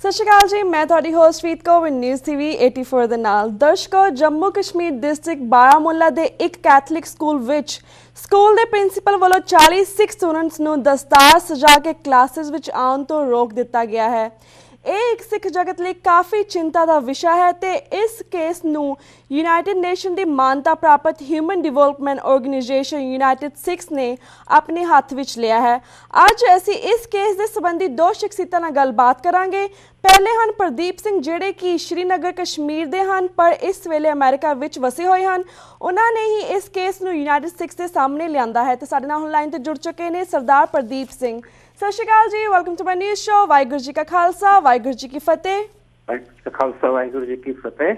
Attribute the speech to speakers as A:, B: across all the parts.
A: ਸਤਿ ਸ਼੍ਰੀ ਅਕਾਲ ਜੀ, ਮੈਂ ਤੁਹਾਡੀ ਹੋਸਟ ਰੀਤ ਕੌਰ ਨਿਊਜ਼ ਟੀਵੀ 84 ਦੇ ਨਾਲ। ਦਰਸ਼ਕੋ, ਜੰਮੂ ਕਸ਼ਮੀਰ ਡਿਸਟ੍ਰਿਕਟ ਬਾਰਾਮੂਲਾ ਦੇ ਇੱਕ ਕੈਥੋਲਿਕ ਸਕੂਲ ਵਿੱਚ ਸਕੂਲ ਦੇ ਪ੍ਰਿੰਸੀਪਲ ਵੱਲੋਂ 40 ਸਿੱਖ ਸਟੂਡੈਂਟਸ ਨੂੰ ਦਸਤਾਰ ਸਜਾ ਕੇ ਕਲਾਸਿਸ ਵਿੱਚ ਆਉਣ ਤੋਂ ਰੋਕ ਦਿੱਤਾ ਗਿਆ ਹੈ। ਇਹ ਇੱਕ ਸਿੱਖ ਜਗਤ ਲਈ ਕਾਫੀ ਚਿੰਤਾ ਦਾ ਵਿਸ਼ਾ ਹੈ ਤੇ ਇਸ ਕੇਸ ਨੂੰ ਯੂਨਾਈਟਿਡ ਨੇਸ਼ਨ ਦੀ ਮਾਨਤਾ ਪ੍ਰਾਪਤ human development organisation United Sikhs ਨੇ ਆਪਣੇ ਹੱਥ ਵਿੱਚ ਲਿਆ ਹੈ। ਅੱਜ ਅਸੀਂ ਇਸ ਕੇਸ ਦੇ ਸੰਬੰਧੀ ਦੋ ਸ਼ਖਸੀਅਤਾਂ ਨਾਲ ਗੱਲਬਾਤ ਕਰਾਂਗੇ। ਪਹਿਲੇ ਹਨ ਪ੍ਰਦੀਪ ਸਿੰਘ, ਜਿਹੜੇ ਕਿ ਸ਼੍ਰੀਨਗਰ ਕਸ਼ਮੀਰ ਦੇ ਹਨ ਪਰ ਇਸ ਵੇਲੇ ਅਮਰੀਕਾ ਵਿੱਚ ਵਸੇ ਹੋਏ ਹਨ। ਉਹਨਾਂ ਨੇ ਹੀ ਇਸ ਕੇਸ ਨੂੰ ਯੂਨਾਈਟਿਡ ਸਿੱਖਸ ਦੇ ਸਾਹਮਣੇ ਲਿਆਂਦਾ ਹੈ ਤੇ ਸਾਡੇ ਨਾਲ ਹੁਣ ਲਾਈਨ ਤੇ ਜੁੜ ਚੁੱਕੇ ਨੇ ਸਰਦਾਰ ਪ੍ਰਦੀਪ ਸਿੰਘ। ਸਤਿ ਸ਼੍ਰੀ ਅਕਾਲ ਜੀ, welcome to my news show. Waheguru ji ਕਾ ਖਾਲਸਾ, ਵਾਹਿਗੁਰੂ ਜੀ ਕੀ ਫਤਿਹ।
B: ਵਾਹਿਗੁਰੂ ਜੀ ਕੀ ਫਤਿਹ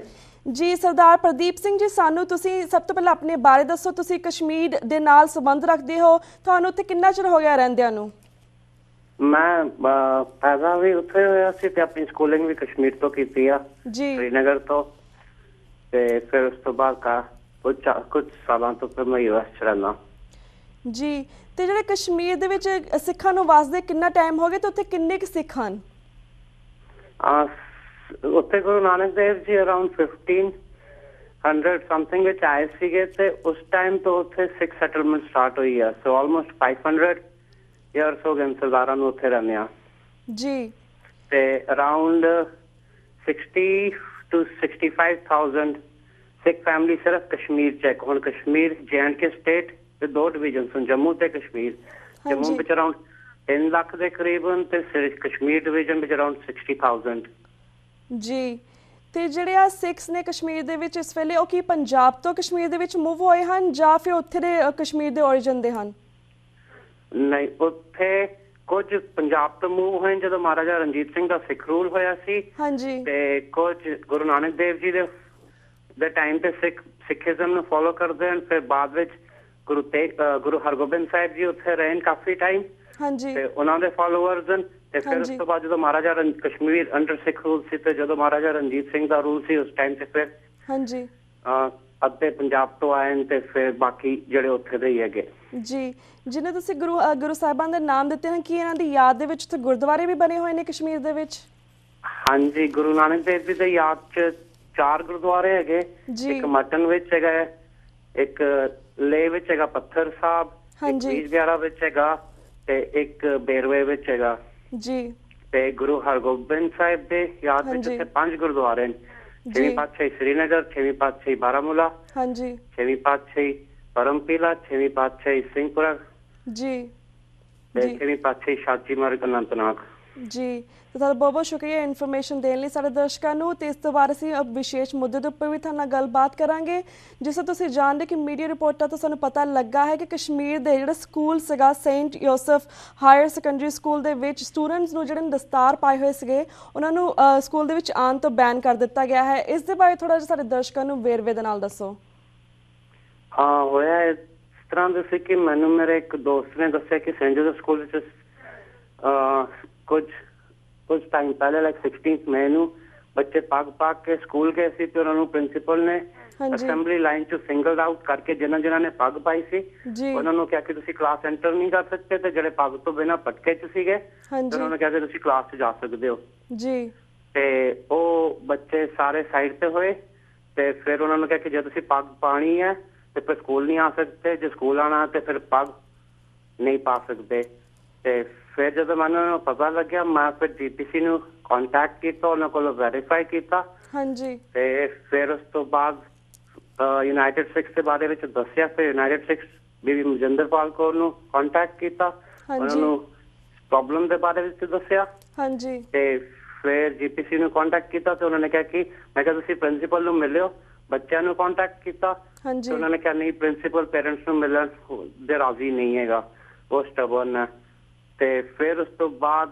A: ਜੀ। ਸਰਦਾਰ ਪ੍ਰਦੀਪ ਸਿੰਘ ਜੀ, ਸਾਨੂੰ ਤੁਸੀਂ ਸਭ ਤੋਂ ਪਹਿਲਾਂ ਆਪਣੇ ਬਾਰੇ ਦੱਸੋ। ਤੁਸੀਂ ਕਸ਼ਮੀਰ ਦੇ ਨਾਲ ਸੰਬੰਧ ਰੱਖਦੇ ਹੋ, ਤੁਹਾਨੂੰ ਉੱਥੇ ਕਿੰਨਾ ਚਿਰ ਹੋ ਗਿਆ ਰਹਿੰਦਿਆਂ ਨੂੰ?
B: ਮੈਂ ਪੈਦਾ ਵੀ ਉੱਥੇ ਹੋਇਆ ਸੀ ਤੇ ਆਪਣੀ ਸਕੂਲਿੰਗ ਵੀ ਕਸ਼ਮੀਰ ਤੋਂ ਕੀਤੀ ਆ
A: ਜੀ,
B: ਸ਼੍ਰੀਨਗਰ ਤੋਂ, ਤੇ ਫਿਰ ਉਸ ਤੋਂ ਬਾਅਦ ਕੁਝ ਸਾਲਾਂ ਤੋਂ ਫਿਰ ਮੈਂ US ਚ ਰਹਿੰਦਾ
A: ਜੀ। ਤੇ ਜਿਹੜੇ ਕਸ਼ਮੀਰ ਦੇ ਵਿੱਚ ਸਿੱਖਾਂ ਨੂੰ ਵਸਦੇ ਕਿੰਨਾ ਟਾਈਮ ਹੋ ਗਿਆ ਤੇ ਉੱਥੇ ਕਿੰਨੇ ਕੁ ਸਿੱਖ ਹਨ?
B: ਉੱਥੇ ਗੁਰੂ ਨਾਨਕ ਦੇਵ ਜੀ ਅਰਾਊਂਡ 1500 ਸਮਥਿੰਗ ਵਿੱਚ ਆਏ ਸੀਗੇ ਤੇ ਉਸ ਟਾਈਮ ਤੋਂ ਉੱਥੇ ਸਿੱਖ ਸੈਟਲਮੈਂਟ ਸਟਾਰਟ ਹੋਈ ਆ। ਸੋ ਆਲਮੋਸਟ 500 years ਹੋ ਗਏ ਸਰਦਾਰਾਂ ਨੂੰ ਉੱਥੇ ਰਹਿੰਦੇ ਆ
A: ਜੀ।
B: ਤੇ ਅਰਾਊਂਡ 60 to 65,000 ਸਿੱਖ ਫੈਮਿਲੀ ਸਿਰਫ ਕਸ਼ਮੀਰ ਚ ਹੈ। ਹੁਣ ਕਸ਼ਮੀਰ JNK ਸਟੇਟ ਤੇ ਦੋ ਡਿਵੀਜ਼ਨ ਹਨ, ਜੰਮੂ ਤੇ ਕਸ਼ਮੀਰ। ਜੰਮੂ ਵਿੱਚ ਅਰਾਊਂਡ 3 ਲੱਖ ਦੇ ਕਰੀਬਨ ਤੇ ਕਸ਼ਮੀਰ ਡਿਵੀਜ਼ਨ ਵਿੱਚ ਅਰਾਊਂਡ 60,000
A: ਜੀ। ਤੇ ਜਿਹੜੇ ਆ ਸਿੱਖਸ ਨੇ ਕਸ਼ਮੀਰ ਦੇ ਵਿੱਚ ਇਸ ਵੇਲੇ, ਉਹ ਕੀ ਪੰਜਾਬ ਤੋਂ ਕਸ਼ਮੀਰ ਦੇ ਵਿੱਚ ਮੂਵ ਹੋਏ ਹਨ ਜਾਂ ਫਿਰ ਉੱਥੇ ਦੇ ਕਸ਼ਮੀਰ ਦੇ origin ਦੇ ਹਨ?
B: ਨਹੀਂ, ਉੱਥੇ ਕੁਝ ਪੰਜਾਬ ਤੋਂ ਮੂਵ ਹੋਏ ਜਦੋਂ ਮਹਾਰਾਜਾ ਰਣਜੀਤ ਸਿੰਘ ਦਾ ਸਿੱਖ ਰੂਲ ਹੋਇਆ ਸੀ।
A: ਹਾਂਜੀ।
B: ਤੇ ਕੁਝ ਗੁਰੂ ਨਾਨਕ ਦੇਵ ਜੀ ਦੇ ਟਾਈਮ ਤੇ ਸਿੱਖੀਜ਼ਮ ਨੂੰ ਫੋਲੋ ਕਰਦੇ ਹਨ। ਫਿਰ ਬਾਅਦ ਵਿੱਚ ਗੁਰੂ ਹਰਗੋਬਿੰਦ ਸਾਹਿਬ ਜੀ ਉੱਥੇ ਰਹੇ ਕਾਫੀ ਟਾਈਮ।
A: ਹਾਂਜੀ।
B: ਤੇ ਉਹਨਾਂ ਦੇ ਫਾਲੋਅਰਸ ਹਨ। ਤੇ ਫਿਰ ਉਸ ਤੋਂ ਬਾਅਦ ਜਦੋਂ ਮਹਾਰਾਜਾ ਕਸ਼ਮੀਰ ਅੰਡਰ ਸਿੱਖ ਰੂਲ ਸੀ ਤੇ ਜਦੋਂ ਮਹਾਰਾਜਾ ਰਣਜੀਤ ਸਿੰਘ ਦਾ ਰੂਲ ਸੀ ਉਸ ਟਾਈਮ ਤੇ ਫਿਰ
A: ਹਾਂਜੀ
B: ਅੱਧੇ ਪੰਜਾਬ ਤੋਂ ਆਏ ਨੇ ਤੇ ਫਿਰ ਬਾਕੀ ਜਿਹੜੇ ਉੱਥੇ ਦੇ ਹੀ ਹੈਗੇ
A: ਜੀ। ਜਿਹਨੇ ਤੁਸੀਂ ਗੁਰੂ ਸਾਹਿਬਾਨ ਦੇ ਨਾਮ ਦਿੱਤੇ ਹਨ, ਕੀ ਇਹਨਾਂ ਦੀ ਯਾਦ ਦੇ ਵਿੱਚ ਉੱਥੇ ਗੁਰਦੁਆਰੇ ਵੀ ਬਣੇ ਹੋਏ ਨੇ ਕਸ਼ਮੀਰ ਦੇ ਵਿੱਚ?
B: ਹਾਂਜੀ, ਗੁਰੂ ਨਾਨਕ ਦੇਵ ਜੀ ਦੀ ਯਾਦ ਚ 4 ਗੁਰਦੁਆਰੇ ਹੈਗੇ। ਇੱਕ ਮਟਨ ਵਿੱਚ ਹੈਗਾ, ਇੱਕ ਲੇਹ ਵਿੱਚ ਹੈਗਾ ਪੱਥਰ ਸਾਹਿਬ, ਇੱਕ ਬੀਜਬਿਆਰਾ ਵਿੱਚ ਹੈਗਾ ਤੇ ਇੱਕ ਬੇਰਵੇ ਵਿੱਚ ਹੈਗਾ ਜੀ। ਤੇ ਗੁਰੂ ਹਰਗੋਬਿੰਦ ਸਾਹਿਬ ਦੇ ਯਾਦ ਵਿੱਚ ਇੱਥੇ 5 ਗੁਰਦੁਆਰੇ ਨੇ। 6ਵੀਂ ਪਾਤਸ਼ਾਹੀ ਸ਼੍ਰੀਨਗਰ, 6ਵੀਂ ਪਾਤਸ਼ਾਹੀ ਬਾਰਾਮੂਲਾ, 6ਵੀਂ ਪਾਤਸ਼ਾਹੀ ਪਰਮਪੀਲਾ, 6ਵੀਂ ਪਾਤਸ਼ਾਹੀ ਸਿੰਘਪੁਰਾ ਜੀ ਤੇ 6ਵੀਂ ਪਾਤਸ਼ਾਹੀ ਸ਼ਾਚੀ ਮਾਰਗ ਅਨੰਤਨਾਗ ਜੀ। ਤੇ ਤੁਹਾਡਾ ਬਹੁਤ ਬਹੁਤ ਸ਼ੁਕਰੀਆ ਇਨਫੋਰਮੇਸ਼ਨ ਦੇਣ ਲਈ ਸਾਡੇ ਦਰਸ਼ਕਾਂ ਨੂੰ। ਤੇ ਇਸ ਤੋਂ ਬਾਅਦ ਅਸੀਂ ਵਿਸ਼ੇਸ਼ ਮੁੱਦੇ ਦੇ ਉੱਪਰ ਵੀ ਤੁਹਾਡੇ ਨਾਲ ਗੱਲਬਾਤ ਕਰਾਂਗੇ। ਜਿਸ ਤਰ੍ਹਾਂ ਤੁਸੀਂ ਜਾਣਦੇ ਕਿ ਮੀਡੀਆ ਰਿਪੋਰਟਾਂ ਤੋਂ ਸਾਨੂੰ ਪਤਾ ਲੱਗਾ ਹੈ ਕਿ ਕਸ਼ਮੀਰ ਦੇ ਜਿਹੜਾ ਸਕੂਲ ਸੀਗਾ ਸੇਂਟ ਯੋਸਫ ਹਾਇਰ ਸੈਕੰਡਰੀ ਸਕੂਲ ਦੇ ਵਿੱਚ ਸਟੂਡੈਂਟਸ ਨੂੰ ਜਿਹੜੇ ਦਸਤਾਰ ਪਾਏ ਹੋਏ ਸੀਗੇ ਉਹਨਾਂ ਨੂੰ ਸਕੂਲ ਦੇ ਵਿੱਚ ਆਉਣ ਤੋਂ ਬੈਨ ਕਰ ਦਿੱਤਾ ਗਿਆ ਹੈ। ਇਸ ਦੇ ਬਾਰੇ ਥੋੜਾ ਜਿਹਾ ਸਾਡੇ ਦਰਸ਼ਕਾਂ ਨੂੰ ਵੇਰਵੇ ਦੇ ਨਾਲ ਦੱਸੋ। ਹਾਂ, ਹੋਇਆ ਇਸ ਤਰ੍ਹਾਂ ਦਾ ਸੀ ਕਿ ਮੈਨੂੰ ਮੇਰੇ ਇੱਕ ਦੋਸਤ ਨੇ ਦੱਸਿਆ ਕਿ ਸੇਂਟ ਜੋਸਫ ਸਕੂਲ ਵਿੱਚ ਕੁਝ ਟਾਈਮ ਪਹਿਲੇ ਲਾਈਕ 16 ਮਈ ਨੂੰ ਬੱਚੇ ਪੱਗ ਪਾ ਕੇ ਸਕੂਲ ਗਏ ਸੀ ਤੇ ਉਹਨਾਂ ਨੂੰ ਪ੍ਰਿੰਸੀਪਲ ਨੇ ਅਸੈਂਬਲੀ ਲਾਈਨ ਚ ਸਿੰਗਲਡ ਆਊਟ ਕਰਕੇ ਜਿਨ੍ਹਾਂ ਨੇ ਪੱਗ ਪਾਈ ਸੀ ਉਹਨਾਂ ਨੂੰ ਕਿਹਾ ਕਿ ਤੁਸੀਂ ਕਲਾਸ ਐਂਟਰ ਨਹੀਂ ਕਰ ਸਕਦੇ ਤੇ ਜਿਹੜੇ ਪੱਗ ਤੋਂ ਬਿਨਾਂ ਪਟਕੇ ਚ ਸੀਗੇ ਉਹਨਾਂ ਨੂੰ ਕਿਹਾ ਕਿ ਤੁਸੀਂ ਕਲਾਸ ਚ ਜਾ ਸਕਦੇ ਹੋ ਜੀ। ਤੇ ਉਹ ਬੱਚੇ ਸਾਰੇ ਸਾਈਡ ਤੇ ਹੋਏ ਤੇ ਫਿਰ ਉਹਨਾਂ ਨੂੰ ਕਿਹਾ ਕਿ ਜੇ ਤੁਸੀਂ ਪੱਗ ਪਾਣੀ ਹੈ ਤੇ ਫਿਰ ਸਕੂਲ ਨਹੀਂ ਆ ਸਕਦੇ, ਜੇ ਸਕੂਲ ਆਉਣਾ ਤੇ ਫਿਰ ਪੱਗ ਨਹੀਂ ਪਾ ਸਕਦੇ। ਤੇ ਫਿਰ ਜਦੋਂ ਮੈਨੂੰ ਪਤਾ ਲੱਗਿਆ ਮੈਂ ਫਿਰ GPC ਨੂੰ ਕੰਟੈਕਟ ਕੀਤਾ, ਉਹਨਾਂ ਕੋਲੋਂ ਵੈਰੀਫਾਈ ਕੀਤਾ ਤੇ ਫਿਰ ਉਸ ਤੋਂ ਬਾਅਦ ਯੂਨਾਈਟਿਡ ਸਿੱਖਸ ਦੇ ਬਾਰੇ ਵਿੱਚ ਦੱਸਿਆ। ਫਿਰ ਯੂਨਾਈਟਿਡ ਸਿੱਖਸ ਬੀਬੀ ਮਜਿੰਦਰਪਾਲ ਕੌਰ ਨੂੰ ਕੰਟੈਕਟ ਕੀਤਾ, ਉਹਨਾਂ ਨੂੰ ਪ੍ਰੋਬਲਮ ਦੇ ਬਾਰੇ ਵਿੱਚ ਦੱਸਿਆ ਤੇ ਫਿਰ GPC ਨੂੰ ਕੰਟੈਕਟ ਕੀਤਾ ਤੇ ਉਹਨਾਂ ਨੇ ਕਿਹਾ ਕਿ ਮੈਂ ਕਿਹਾ ਤੁਸੀਂ ਪ੍ਰਿੰਸੀਪਲ ਨੂੰ ਮਿਲਿਓ। ਬੱਚਿਆਂ ਨੂੰ ਕੰਟੈਕਟ ਕੀਤਾ ਤੇ ਉਹਨਾਂ ਨੇ ਕਿਹਾ ਨਹੀਂ, ਪ੍ਰਿੰਸੀਪਲ ਪੇਰੈਂਟਸ ਨੂੰ ਮਿਲਣ ਦੇ ਰਾਜ਼ੀ ਨਹੀਂ ਹੈਗਾ, ਉਹ ਸਟਬਰਨ ਹੈ। ਤੇ ਫਿਰ ਉਸ ਤੋਂ ਬਾਅਦ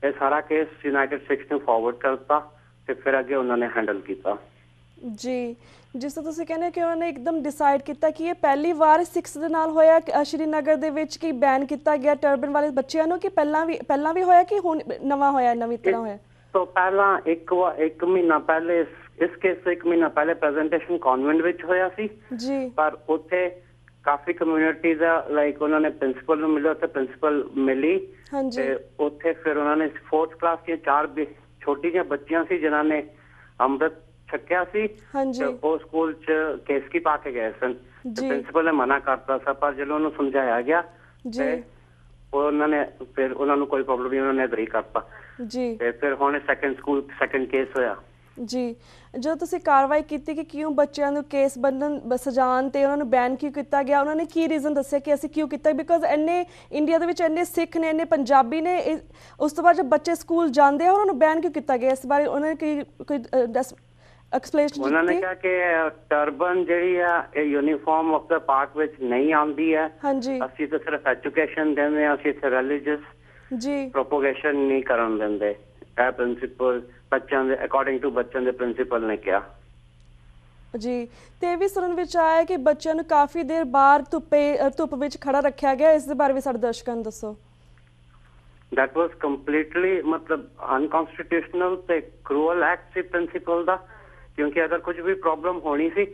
B: ਇਹ ਸਾਰਾ ਕੇਸ ਯੂਨਾਈਟਿਡ ਸਿੱਖਸ ਨੂੰ ਫਾਰਵਰਡ ਕਰਤਾ ਤੇ ਫਿਰ ਅੱਗੇ ਉਹਨਾਂ ਨੇ ਹੈਂਡਲ ਕੀਤਾ ਜੀ। ਜਿਸ ਤਰ੍ਹਾਂ ਤੁਸੀਂ ਕਹਿੰਦੇ ਕਿ ਉਹਨਾਂ ਨੇ ਇੱਕਦਮ ਡਿਸਾਈਡ ਕੀਤਾ ਕਿ ਇਹ ਪਹਿਲੀ ਵਾਰ ਸਿੱਖਸ ਦੇ ਨਾਲ ਹੋਇਆ ਸ਼੍ਰੀਨਗਰ ਦੇ ਵਿੱਚ ਕਿ ਬੈਨ ਕੀਤਾ ਗਿਆ ਟਰਬਨ ਵਾਲੇ ਬੱਚਿਆਂ ਨੂੰ, ਕਿ ਪਹਿਲਾਂ ਵੀ ਹੋਇਆ ਕਿ ਹੁਣ ਨਵਾਂ ਹੋਇਆ, ਨਵੀਂ ਤਰ੍ਹਾਂ ਹੋਇਆ? ਤੋਂ ਪਹਿਲਾਂ ਇੱਕ ਮਹੀਨਾ ਪਹਿਲੇ ਇਸ ਕੇਸ ਤੋਂ 1 ਮਹੀਨਾ ਪਹਿਲੇ ਪ੍ਰੈਜ਼ੈਂਟੇਸ਼ਨ ਕਨਵੈਂਟ ਵਿੱਚ ਹੋਇਆ ਸੀ ਜੀ, ਪਰ ਉੱਥੇ ਕਾਫੀ ਕਮਿਊਨਿਟੀ ਦਾ ਲਾਈਕ ਉਹਨਾਂ ਨੇ ਪ੍ਰਿੰਸੀਪਲ ਨੂੰ ਮਿਲਿਆ, ਉੱਥੇ ਪ੍ਰਿੰਸੀਪਲ ਮਿਲੀ
A: ਹਾਂਜੀ
B: ਤੇ ਉੱਥੇ ਫਿਰ ਉਹਨਾਂ ਨੇ 4th ਕਲਾਸ ਦੀਆਂ 4 ਛੋਟੀ ਜਿਹੀਆਂ ਬੱਚੀਆਂ ਸੀ ਜਿਨ੍ਹਾਂ ਨੇ ਅੰਮ੍ਰਿਤ ਛਕਿਆ ਸੀ
A: ਹਾਂਜੀ
B: ਤੇ ਉਹ ਸਕੂਲ 'ਚ ਕੇਸਕੀ ਪਾ ਕੇ ਗਏ ਸਨ।
A: ਜੀ
B: ਪ੍ਰਿੰਸੀਪਲ ਨੇ ਮਨਾ ਕਰਤਾ ਸੀ, ਪਰ ਜਦੋਂ ਉਹਨੂੰ ਸਮਝਾਇਆ ਗਿਆ
A: ਜੀ
B: ਤੇ ਉਹਨਾਂ ਨੇ ਫਿਰ ਉਹਨਾਂ ਨੂੰ ਕੋਈ ਪ੍ਰੋਬਲਮ ਨਹੀਂ, ਉਹਨਾਂ ਨੇ ਐਗਰੀ ਕਰਤਾ
A: ਜੀ
B: ਤੇ ਫਿਰ ਹੁਣ ਸੈਕੰਡ ਕੇਸ ਹੋਇਆ।
A: ਜੀ ਜਦੋਂ ਤੁਸੀਂ ਕਾਰਵਾਈ ਕੀਤੀ ਕਿ ਕਿਉਂ ਬੱਚਿਆਂ ਨੂੰ ਕੇਸ ਸਜਾਉਣ ਤੇ ਉਹਨਾਂ ਨੂੰ ਬੈਨ ਕਿਉਂ ਕੀਤਾ ਗਿਆ, ਉਹਨਾਂ ਨੇ ਕੀ ਰੀਜ਼ਨ ਦੱਸਿਆ ਕਿ ਅਸੀਂ ਕਿਉਂ ਕੀਤਾ? ਬਿਕੋਜ਼ ਇੰਨੇ ਇੰਡੀਆ ਦੇ ਵਿੱਚ ਇੰਨੇ ਸਿੱਖ ਨੇ, ਇੰਨੇ ਪੰਜਾਬੀ ਨੇ, ਉਸ ਤੋਂ ਬਾਅਦ ਜਦ ਬੱਚੇ ਸਕੂਲ ਜਾਂਦੇ ਆ ਉਹਨਾਂ ਨੂੰ ਬੈਨ ਕਿਉਂ ਕੀਤਾ ਗਿਆ? ਇਸ ਬਾਰੇ ਉਹਨਾਂ ਨੇ ਕੋਈ ਐਕਸਪਲੇਨੇਸ਼ਨ
B: ਉਹਨਾਂ ਨੇ
A: ਦਿੱਤੀ?
B: ਕਿਹਾ ਕਿ ਟਰਬਨ ਜਿਹੜੀ ਆ ਇਹ ਯੂਨੀਫਾਰਮ ਆਫ ਦਾ ਪਾਰਕ ਵਿੱਚ ਨਹੀਂ ਆਉਂਦੀ ਹੈ,
A: ਹਾਂਜੀ
B: ਅਸੀਂ ਤਾਂ ਸਿਰਫ ਐਜੂਕੇਸ਼ਨ ਦਿੰਦੇ ਹਾਂ, ਅਸੀਂ ਇੱਥੇ ਰਿਲੀਜੀਅਸ
A: ਜੀ
B: ਪ੍ਰੋਪੋਗੇਸ਼ਨ ਨਹੀਂ ਕਰਨ ਦਿੰਦੇ। ਇਹ ਪ੍ਰਿੰਸੀਪਲ ਬੱਚਿਆਂ ਦੇ ਅਕੋਰਡਿੰਗ ਟੂ ਬੱਚਿਆਂ ਦੇ ਪ੍ਰਿੰਸੀਪਲ ਨੇ ਕਿਹਾ।
A: ਜੀ ਤੇ ਇਹ ਵੀ ਸੁਣਨ ਵਿੱਚ ਆਇਆ ਕਿ ਬੱਚਿਆਂ ਨੂੰ ਕਾਫੀ ਦੇਰ ਬਾਹਰ ਧੁੱਪ ਵਿੱਚ ਖੜਾ ਰੱਖਿਆ ਗਿਆ, ਇਸ ਦੇ ਬਾਰੇ ਵੀ ਸਾਡੇ ਦਰਸ਼ਕਾਂ ਨੂੰ ਦੱਸੋ।
B: that was completely मतलब अनकॉन्स्टिट्यूशनल ਤੇ ਕ੍ਰੂਅਲ ਐਕਟ ਸੀ ਪ੍ਰਿੰਸੀਪਲ ਦਾ, ਕਿਉਂਕਿ ਅਗਰ ਕੁਝ ਵੀ ਪ੍ਰੋਬਲਮ ਹੋਣੀ ਸੀ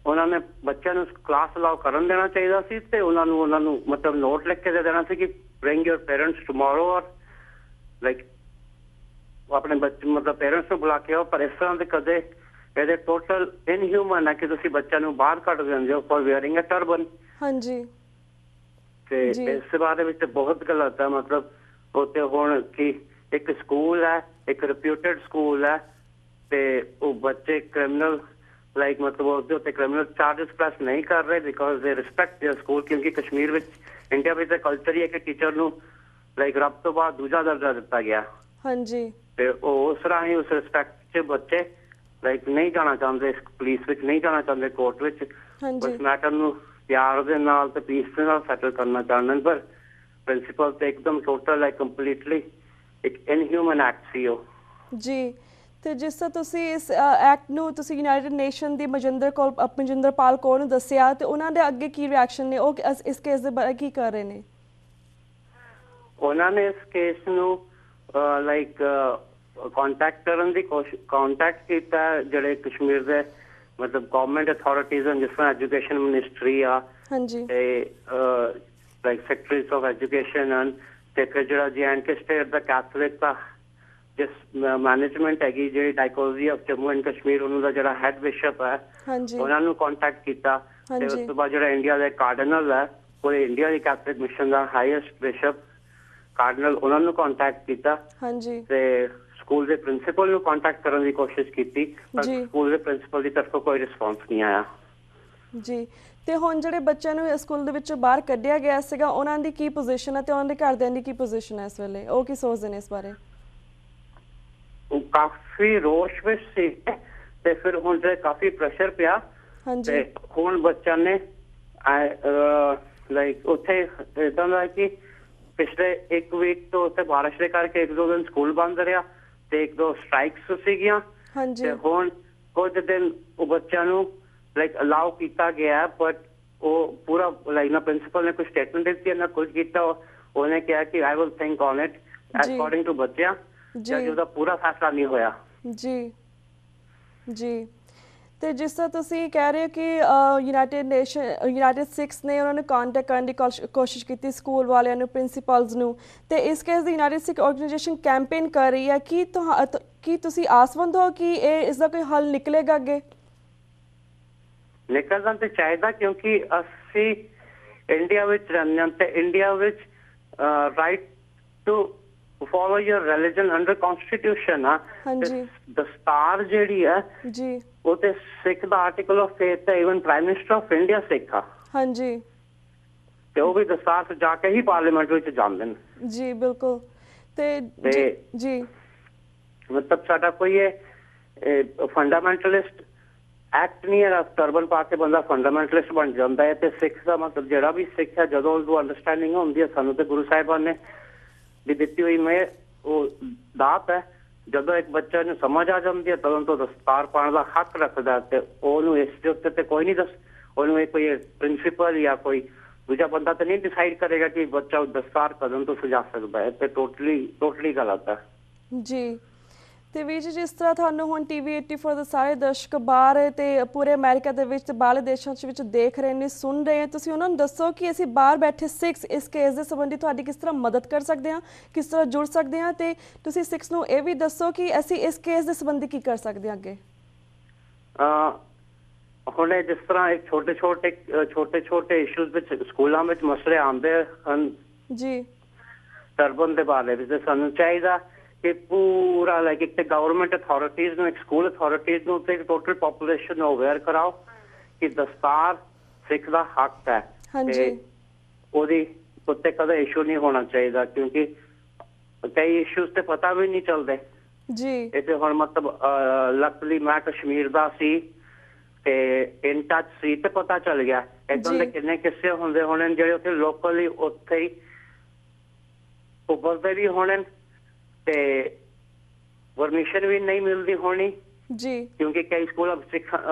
B: ਉਹਨਾਂ ਨੇ ਬੱਚਿਆਂ ਨੂੰ ਕਲਾਸ ਅਲਾਉ ਕਰਨ ਦੇਣਾ ਚਾਹੀਦਾ ਸੀ ਤੇ ਉਹਨਾਂ ਨੂੰ ਮਤਲਬ ਨੋਟ ਲਿਖ ਕੇ ਦੇ ਦੇਣਾ ਸੀ ਕਿ ਬ੍ਰਿੰਗ ਯੋਰ ਪੇਰੈਂਟਸ ਟੁਮਾਰੋ, ਔਰ ਲਾਈਕ ਆਪਣੇ ਬੱਚੇ ਮਤਲਬ ਪੇਰੈਂਟਸ ਨੂੰ ਬੁਲਾ ਕੇ ਆਓ। ਪਰ ਇਸ ਤਰ੍ਹਾਂ ਦੇ ਕਦੇ ਇਹਦੇ ਟੋਟਲ ਇਨਹਿਊਮਨ ਹੈ ਕਿ ਤੁਸੀਂ ਬੱਚਿਆਂ ਨੂੰ ਬਾਹਰ ਕੱਢ ਦਿੰਦੇ ਹੋ ਫॉर ਵੇਅਰਿੰਗ ਅ ਟਰਬਨ।
A: ਹਾਂਜੀ
B: ਤੇ ਇਸ ਬਾਰੇ ਵਿੱਚ ਬਹੁਤ ਗਲਤ ਹੈ। ਮਤਲਬ ਉੱਥੇ ਹੁਣ ਕਿ ਇੱਕ ਸਕੂਲ ਹੈ, ਇੱਕ ਰਿਪਿਊਟਡ ਸਕੂਲ ਹੈ ਤੇ ਉਹ ਬੱਚੇ ਕ੍ਰਿਮੀਨਲ ਲਾਈਕ ਮਤਲਬ ਉਹਦੇ ਉੱਤੇ ਕ੍ਰਿਮੀਨਲ ਚਾਰजेस ਪ੍ਰੈਸ ਨਹੀਂ ਕਰ ਰਹੇ ਬਿਕੋਜ਼ ਦੇ ਰਿਸਪੈਕਟ ਦੇਅਰ ਸਕੂਲ। ਕਿਉਂਕਿ ਕਸ਼ਮੀਰ ਵਿੱਚ ਇੰਡੀਆ ਵਿੱਚ ਕਲਚਰ ਹੀ ਹੈ ਕਿ ਟੀਚਰ ਨੂੰ ਲਾਈਕ ਰੱਬ ਤੋਂ ਬਾਅਦ ਦੂਜਾ ਦਰਜਾ ਦਿੱਤਾ ਗਿਆ।
A: ਹਾਂਜੀ
B: ਤੇ ਉਹ ਉਸ ਤਰ੍ਹਾਂ ਹੀ ਉਸ ਰਿਸਪੈਕਟ 'ਚ ਬੱਚੇ ਲਾਈਕ ਨਹੀਂ ਜਾਣਾ ਚਾਹੁੰਦੇ, ਪੁਲਿਸ ਵਿੱਚ ਨਹੀਂ ਜਾਣਾ ਚਾਹੁੰਦੇ, ਕੋਰਟ ਵਿੱਚ ਉਸ ਮੈਟਰ ਨੂੰ ਪਿਆਰ ਦੇ ਨਾਲ ਤੇ ਪੀਸ ਦੇ ਨਾਲ ਸੈਟਲ ਕਰਨਾ ਚਾਹੁੰਦੇ। ਪਰ ਪ੍ਰਿੰਸੀਪਲ ਤੇ ਇੱਕਦਮ ਟੋਟਲ ਲਾਈਕ ਕੰਪਲੀਟਲੀ ਇੱਕ ਇਨਹਿਊਮਨ ਐਕਟ ਸੀ ਉਹ।
A: ਜੀ ਤੇ ਜਿਸ ਤਰ੍ਹਾਂ ਤੁਸੀਂ ਇਸ ਐਕਟ ਨੂੰ ਤੁਸੀਂ ਯੂਨਾਈਟਿਡ ਨੇਸ਼ਨ ਦੀ ਮਨਜਿੰਦਰ ਪਾਲ ਕੌਰ ਨੂੰ ਦੱਸਿਆ ਤੇ ਉਹਨਾਂ ਦੇ ਅੱਗੇ ਕੀ ਰਿਐਕਸ਼ਨ ਨੇ, ਉਹ ਇਸ ਕੇਸ ਦੇ ਬਾਰੇ ਕੀ ਕਰ ਰਹੇ ਨੇ?
B: ਉਹਨਾਂ ਨੇ ਇਸ ਕੇਸ ਨੂੰ ਲਾਈਕ ਕੰਟੈਕਟ ਕਰਨ ਦੀ ਕੰਟੈਕਟ ਕੀਤਾ ਜਿਹੜੇ ਕਸ਼ਮੀਰ ਦੇ ਮਤਲਬ ਗਵਰਨਮੈਂਟ ਅਥਾਰਟੀਜ਼ ਹਨ, ਜਿਸ ਤਰ੍ਹਾਂ ਐਜੂਕੇਸ਼ਨ ਮਿਨਿਸਟਰੀ ਆ
A: ਹਾਂਜੀ
B: ਤੇ ਲਾਈਕ ਸੈਕਟਰੀਜ਼ ਆਫ ਐਜੂਕੇਸ਼ਨ ਹਨ ਤੇ ਫਿਰ ਜਿਹੜਾ J&K ਸਟੇਟ ਦਾ ਕੈਥੋਲਿਕ ਦਾ ਜਿਸ ਮੈਨੇਜਮੈਂਟ ਹੈਗੀ ਜਿਹੜੀ ਡਾਇਕੋਲੋਜੀ ਆਫ ਜੰਮੂ ਐਂਡ ਕਸ਼ਮੀਰ, ਉਹਨਾਂ ਦਾ ਜਿਹੜਾ ਹੈਡ ਬਿਸ਼ਪ ਹੈ ਉਹਨਾਂ ਨੂੰ ਕੰਟੈਕਟ ਕੀਤਾ। ਤੇ ਉਸ ਤੋਂ ਬਾਅਦ ਜਿਹੜਾ ਇੰਡੀਆ ਦੇ ਕਾਰਡੀਨਲ ਹੈ, ਪੂਰੇ ਇੰਡੀਆ ਦੀ ਕੈਥੋਲਿਕ ਮਿਸ਼ਨ ਦਾ ਹਾਈਐਸਟ ਬਿਸ਼ਪ ਕਾਰਡੀਨਲ, ਉਹਨਾਂ ਨੂੰ ਕੰਟੈਕਟ ਕੀਤਾ ਤੇ ਸਕੂਲ ਦੇ ਪ੍ਰਿੰਸੀਪਲ ਨੂੰ ਕੰਟੈਕਟ ਕਰਨ ਦੀ ਕੋਸ਼ਿਸ਼ ਕੀਤੀ ਪਰ ਸਕੂਲ ਦੇ ਪ੍ਰਿੰਸੀਪਲ ਦੀ ਤਰਫੋਂ ਕੋਈ ਰਿਸਪੌਂਸ ਨਹੀਂ ਆਇਆ। ਜੀ
A: ਤੇ ਹੁਣ ਜਿਹੜੇ ਬੱਚਿਆਂ ਨੂੰ ਸਕੂਲ ਦੇ ਵਿੱਚੋਂ ਬਾਹਰ ਕੱਢਿਆ ਗਿਆ ਸੀਗਾ, ਉਹਨਾਂ ਦੀ ਕੀ ਪੋਜੀਸ਼ਨ ਹੈ ਤੇ ਉਹਨਾਂ ਦੇ ਘਰਦਿਆਂ ਦੀ ਕੀ ਪੋਜੀਸ਼ਨ ਹੈ ਇਸ ਵੇਲੇ? ਉਹ ਕੀ ਸੋਚਦੇ ਨੇ ਇਸ ਬਾਰੇ?
B: ਉਹ ਕਾਫੀ ਰੋਸ਼ ਵਿੱਚ ਸੀ ਤੇ ਫਿਰ ਹੁਣ ਤੇ ਕਾਫੀ ਪ੍ਰੈਸ਼ਰ ਪਿਆ ਤੇ ਹੁਣ ਬੱਚਿਆਂ ਨੇ ਲਾਈਕ ਉੱਥੇ ਏਦਾਂ ਦਾ ਕਿ ਪਿਛਲੇ 1 ਵੀਕ ਤੋਂ ਉੱਥੇ ਬਾਰਿਸ਼ ਦੇ ਕਰਕੇ 1-2 ਦਿਨ ਸਕੂਲ ਬੰਦ ਰਿਹਾ ਤੇ 1-2 ਸਟ੍ਰਾਈਕਸ ਸੀਗੀਆਂ ਤੇ ਹੁਣ ਕੁਝ ਦਿਨ ਉਹ ਬੱਚਿਆਂ ਨੂੰ ਲਾਈਕ ਅਲਾਉ ਕੀਤਾ ਗਿਆ। ਬਟ ਉਹ ਪੂਰਾ ਲਾਈਕ ਨਾ ਪ੍ਰਿੰਸੀਪਲ ਨੇ ਕੋਈ ਸਟੇਟਮੈਂਟ ਦਿੱਤੀ ਨਾ ਕੁਝ ਕੀਤਾ, ਉਹਨੇ ਕਿਹਾ ਕਿ I will think on it according to ਬੱਚਿਆਂ, ਜਦ ਉਹਦਾ ਪੂਰਾ ਫੈਸਲਾ ਨਹੀਂ ਹੋਇਆ। ਜੀ
A: ਜੀ ਤੇ ਜਿਸ ਤਰ੍ਹਾਂ ਤੁਸੀਂ ਕਹਿ ਰਹੇ ਹੋ ਕਿ ਯੂਨਾਈਟਿਡ ਸਿੱਖਸ ਨੇ ਉਹਨਾਂ ਨੂੰ ਕੰਟੈਕਟ ਕਰਨ ਦੀ ਕੋਸ਼ਿਸ਼ ਕੀਤੀ ਸਕੂਲ ਵਾਲਿਆਂ ਨੂੰ, ਪ੍ਰਿੰਸੀਪਲਸ ਨੂੰ, ਤੇ ਇਸ ਕੇਸ ਦੀ ਯੂਨਾਈਟਿਡ ਸਿੱਖ ਆਰਗੇਨਾਈਜੇਸ਼ਨ ਕੈਂਪੇਨ ਕਰ ਰਹੀ ਹੈ। ਕੀ ਤੁਸੀਂ ਆਸਵੰਦ ਹੋ ਕਿ ਇਸ ਦਾ ਕੋਈ ਹੱਲ ਨਿਕਲੇਗਾ ਅੱਗੇ?
B: ਨਿਕਲਣਾ ਤੇ ਚਾਹੀਦਾ ਕਿਉਂਕਿ ਅਸੀਂ ਇੰਡੀਆ ਵਿੱਚ ਰਹਿੰਦੇ ਹਾਂ ਤੇ ਇੰਡੀਆ ਵਿੱਚ right to follow your religion under constitution ਆ। ਦਸਤਾਰ ਜਿਹੜੀ ਹੈ ਉਹ ਤੇ ਸਿੱਖ ਦਾ ਆਰਟੀਕਲ ਆਫ ਫੇਥ ਹੈ, even prime minister of India Sikh ਆ ਤੇ ਉਹ ਵੀ ਦਸਤਾਰ ਸਜਾ ਕੇ ਹੀ ਪਾਰਲੀਮੈਂਟ ਵਿੱਚ ਜਾਂਦੇ ਨੇ।
A: ਜੀ ਬਿਲਕੁਲ। ਤੇ ਜੀ
B: ਮਤਲਬ ਸਾਡਾ ਕੋਈ ਇਹ ਫੰਡਾਮੈਂਟਲਿਸਟ ਐਕਟ ਨਹੀਂ ਹੈ, ਟਰਬਨ ਪਾ ਕੇ ਬੰਦਾ ਫੰਡਾਮੈਂਟਲਿਸਟ ਬਣ ਜਾਂਦਾ ਹੈ। ਤੇ ਸਿੱਖ ਦਾ ਮਤਲਬ ਜਿਹੜਾ ਵੀ ਸਿੱਖ ਹੈ ਜਦੋਂ ਉਹਨੂੰ ਅੰਡਰਸਟੈਂਡਿੰਗ ਹੁੰਦੀ ਹੈ, ਸਾਨੂੰ ਤੇ ਗੁਰੂ ਸਾਹਿਬਾਨ ਨੇ ਦੀ ਦਿੱਤੀ ਹੋਈ ਮੈਂ ਉਹ ਦਾਤ ਹੈ, ਜਦੋਂ ਇੱਕ ਬੱਚੇ ਨੂੰ ਸਮਝ ਆ ਜਾਂਦੀ ਹੈ ਤਦੋਂ ਤੋਂ ਦਸਤਾਰ ਪਾਉਣ ਦਾ ਹੱਕ ਰੱਖਦਾ ਤੇ ਉਹਨੂੰ ਇਸ ਦੇ ਉੱਤੇ ਤੇ ਕੋਈ ਨਹੀਂ ਉਹਨੂੰ ਇਹ ਕੋਈ ਪ੍ਰਿੰਸੀਪਲ ਜਾਂ ਕੋਈ ਦੂਜਾ ਬੰਦਾ ਤਾਂ ਨਹੀਂ ਡਿਸਾਈਡ ਕਰੇਗਾ ਕਿ ਬੱਚਾ ਦਸਤਾਰ ਕਦੋਂ ਤੋਂ ਸਜਾ ਸਕਦਾ ਹੈ। ਤੇ ਟੋਟਲੀ ਗਲਤ ਹੈ।
A: ਜੀ ਤੇ ਵੀਰ ਜੀ, ਜਿਸ ਤਰ੍ਹਾਂ ਤੁਹਾਨੂੰ ਹੁਣ ਟੀਵੀ 84 ਦੇ ਸਾਰੇ ਦਰਸ਼ਕ ਬਾਹਰ ਤੇ ਪੂਰੇ ਅਮਰੀਕਾ ਦੇ ਵਿੱਚ ਤੇ ਬਾਹਰਲੇ ਦੇਸ਼ਾਂ ਵਿੱਚ ਦੇਖ ਰਹੇ ਨੇ, ਸੁਣ ਰਹੇ ਆ, ਤੁਸੀਂ ਉਹਨਾਂ ਨੂੰ ਦੱਸੋ ਕਿ ਅਸੀਂ ਬਾਹਰ ਬੈਠੇ ਸਿੱਖਸ ਇਸ ਕੇਸ ਦੇ ਸੰਬੰਧੀ ਤੁਹਾਡੀ ਕਿਸ ਤਰ੍ਹਾਂ ਮਦਦ ਕਰ ਸਕਦੇ ਹਾਂ, ਕਿਸ ਤਰ੍ਹਾਂ ਜੁੜ ਸਕਦੇ ਹਾਂ, ਤੇ ਤੁਸੀਂ ਸਿੱਖਸ ਨੂੰ ਇਹ ਵੀ ਦੱਸੋ ਕਿ ਅਸੀਂ ਇਸ ਕੇਸ ਦੇ ਸੰਬੰਧੀ ਕੀ ਕਰ ਸਕਦੇ ਹਾਂ ਅੱਗੇ।
B: ਹੁਣ ਜਿਸ ਤਰ੍ਹਾਂ ਇੱਕ ਛੋਟੇ ਇਸ਼ੂਜ਼ ਵਿੱਚ ਸਕੂਲਾਂ ਵਿੱਚ ਮਸਲੇ ਆਉਂਦੇ ਹਨ
A: ਜੀ,
B: ਟਰਬਨ ਦੇ ਬਾਰੇ ਵਿੱਚ ਸਾਨੂੰ ਚਾਹੀਦਾ ਕਿ ਪੂਰਾ ਲਾਈਕ ਇੱਕ ਤੇ ਗਵਰਨਮੈਂਟ ਅਥਾਰਟੀਜ਼ ਨੂੰ, ਇੱਕ ਸਕੂਲ ਅਥਾਰਟੀਜ਼ ਨੂੰ ਤੇ ਟੋਟਲ ਪੋਪੂਲੇਸ਼ਨ ਨੂੰ ਅਵੇਅਰ ਕਰਾਓ ਕਿ ਦਸਤਾਰ ਸਿੱਖ ਦਾ ਹੱਕ ਹੈ ਤੇ ਉਹਦੀ ਉੱਤੇ ਕਦੇ ਇਸ਼ੂ ਨਹੀਂ ਹੋਣਾ ਚਾਹੀਦਾ, ਕਿਉਂਕਿ ਕਈ ਇਸ਼ੂਜ਼ ਤੇ ਪਤਾ ਵੀ ਨਹੀਂ ਚੱਲਦੇ
A: ਜੀ।
B: ਇਹ ਤੇ ਹੁਣ ਮਤਲਬ ਲੱਕਲੀ ਮੈਂ ਕਸ਼ਮੀਰ ਦਾ ਸੀ ਤੇ ਇਨ ਟੱਚ ਸੀ ਤੇ ਪਤਾ ਚੱਲ ਗਿਆ। ਏਦਾਂ ਦੇ ਕਿੰਨੇ ਕਿੱਸੇ ਹੁੰਦੇ ਹੋਣੇ ਜਿਹੜੇ ਉੱਥੇ ਲੋਕਲੀ ਉੱਥੇ ਹੀ ਉੱਭਰਦੇ ਵੀ ਹੋਣੇ ਤੇ ਪਰਮਿਸ਼ਨ ਵੀ ਨਹੀਂ ਮਿਲਦੀ ਹੋਣੀ
A: ਜੀ,
B: ਕਿਉਂਕਿ ਕਈ ਸਕੂਲਾਂ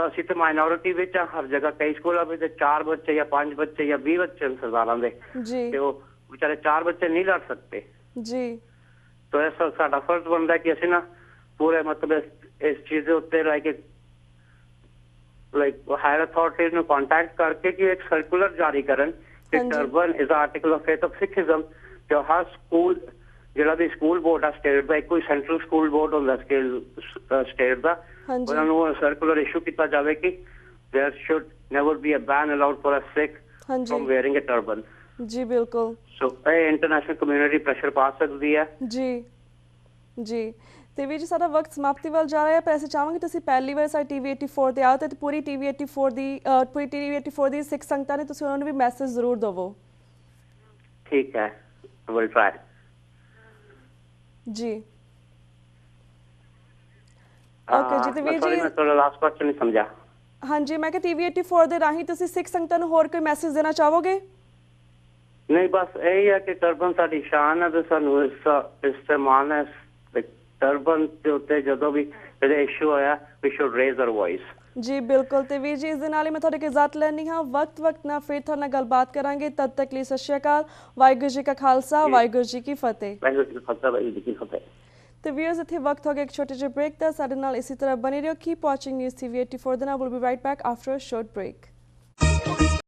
B: ਅਸੀਂ ਤੇ ਮਾਈਨੋਰਿਟੀ ਵਿੱਚ ਆ, ਹਰ ਜਗ੍ਹਾ ਕਈ ਸਕੂਲਾਂ ਵਿੱਚ 4 ਬੱਚੇ ਜਾਂ 5 ਬੱਚੇ ਜਾਂ 20 ਬੱਚੇ ਸਰਦਾਰਾਂ ਦੇ ਤੇ ਉਹ ਵਿਚਾਰੇ 4 ਬੱਚੇ ਨਹੀਂ ਲੜ ਸਕਦੇ
A: ਜੀ।
B: ਤਾਂ ਇਹ ਸਾਡਾ ਫਰਜ਼ ਬਣਦਾ ਕਿ ਅਸੀਂ ਨਾ ਪੂਰੇ ਮਤਲਬ ਇਸ ਚੀਜ਼ ਦੇ ਉੱਤੇ ਲਾਈਕ ਹਾਇਰ ਅਥਾਰਟੀਜ਼ ਨੂੰ ਕੰਟੈਕਟ ਕਰਕੇ ਕਿ ਇੱਕ ਸਰਕੂਲਰ ਜਾਰੀ ਕਰਨ ਕਿ turban is article of faith of Sikhism ਤੇ ਹਰ ਸਕੂਲ ਜਿਹੜਾ ਵੀ ਸਕੂਲ ਬੋਰਡ ਆ ਸਟੇਟ ਦਾ, ਕੋਈ ਸੈਂਟਰਲ ਸਕੂਲ ਬੋਰਡ ਹੁੰਦਾ ਸਟੇਟ ਦਾ, ਉਹਨਾਂ ਨੂੰ ਸਰਕੂਲਰ ਇਸ਼ੂ ਕੀਤਾ ਜਾਵੇ ਕਿ there should never be a ban allowed for a Sikh from wearing a turban।
A: ਜੀ ਬਿਲਕੁਲ।
B: ਸੋ ਇਹ ਇੰਟਰਨੈਸ਼ਨਲ ਕਮਿਊਨਿਟੀ ਪ੍ਰੈਸ਼ਰ ਪਾ ਸਕਦੀ ਹੈ।
A: ਜੀ ਜੀ। ਤੇ ਵੀਰ ਜੀ, ਸਾਡਾ ਵਕਤ ਸਮਾਪਤੀ ਵੱਲ ਜਾ ਰਿਹਾ ਹੈ, ਪਰ ਅਸੀਂ ਚਾਹਾਂਗੇ ਤੁਸੀਂ ਪਹਿਲੀ ਵਾਰ ਸਾਡੇ ਟੀਵੀ 84 ਤੇ ਆਓ ਤੇ ਪੂਰੀ ਟੀਵੀ 84 ਦੀ ਸਿੱਖ ਸੰਗਤਾਂ ਨੇ ਤੁਸੀਂ ਉਹਨਾਂ ਨੂੰ ਵੀ ਮੈਸੇਜ ਜ਼ਰੂਰ ਦੇਵੋ।
B: ਠੀਕ ਹੈ, ਵਿਲ ਟ੍ਰਾਈ।
A: ਜੀ ਓਕੇ ਜੀ। ਤੇ ਵੀਰ ਜੀ,
B: ਮੈਂ ਤੁਹਾਡਾ ਲਾਸਟ ਕੁਐਸਚਨ ਨਹੀਂ ਸਮਝਿਆ।
A: ਹਾਂਜੀ, ਮੈਂ ਕਿਹਾ ਟੀਵੀ 84 ਦੇ ਰਾਹੀਂ ਤੁਸੀਂ ਸਿੱਖ ਸੰਗਤਾਂ ਨੂੰ ਹੋਰ ਕੋਈ ਮੈਸੇਜ ਦੇਣਾ ਚਾਹੋਗੇ?
B: ਨਹੀਂ, ਬਸ ਇਹੀ ਹੈ ਕਿ ਟਰਬਨ ਸਾਡੀ ਸ਼ਾਨ ਹੈ ਤੇ ਸਾਨੂੰ ਇਸ ਤੇ ਮਾਣ ਹੈ। ਟਰਬਨ ਦੇ ਉੱਤੇ ਜਦੋਂ ਵੀ ਇਹਦੇ ਇਸ਼ੂ ਹੋਇਆ we should raise our voice. ਜੀ
A: ਬਿਲਕੁਲ। ਤੇ ਵੀਰ ਜੀ, ਇਸ ਦੇ ਨਾਲ ਹੀ ਮੈਂ ਤੁਹਾਡੇ ਕੋਲ ਇਜਾਜ਼ਤ ਲੈਣੀ ਹਾਂ। ਵਕਤ ਨਾਲ ਫਿਰ ਤੁਹਾਡੇ ਨਾਲ ਗੱਲਬਾਤ ਕਰਾਂਗੇ। ਤਦ ਤੱਕ ਲਈ ਸਤਿ ਸ਼੍ਰੀ ਅਕਾਲ। ਵਾਹਿਗੁਰੂ ਜੀ ਕਾ ਖਾਲਸਾ, ਵਾਹਿਗੁਰੂ ਜੀ ਕੀ ਫਤਿਹ।
B: ਵਾਹਿਗੁਰੂ ਜੀ ਕਾ ਖਾਲਸਾ, ਵਾਹਿਗੁਰੂ ਜੀ ਕੀ ਫਤਿਹ।
A: ਤੇ ਵੀਅਰਸ, ਇੱਥੇ ਵਕਤ ਹੋ ਗਿਆ ਇੱਕ ਛੋਟੇ ਜਿਹੇ ਬ੍ਰੇਕ ਦਾ। ਸਾਡੇ ਨਾਲ ਇਸੇ ਤਰ੍ਹਾਂ ਬਣੇ ਰਹੋ। ਕੀਪ ਵਾਚਿੰਗ ਨਿਊਜ਼ TV 84 ਦੇ ਨਾਲ। Will be right back after a short break.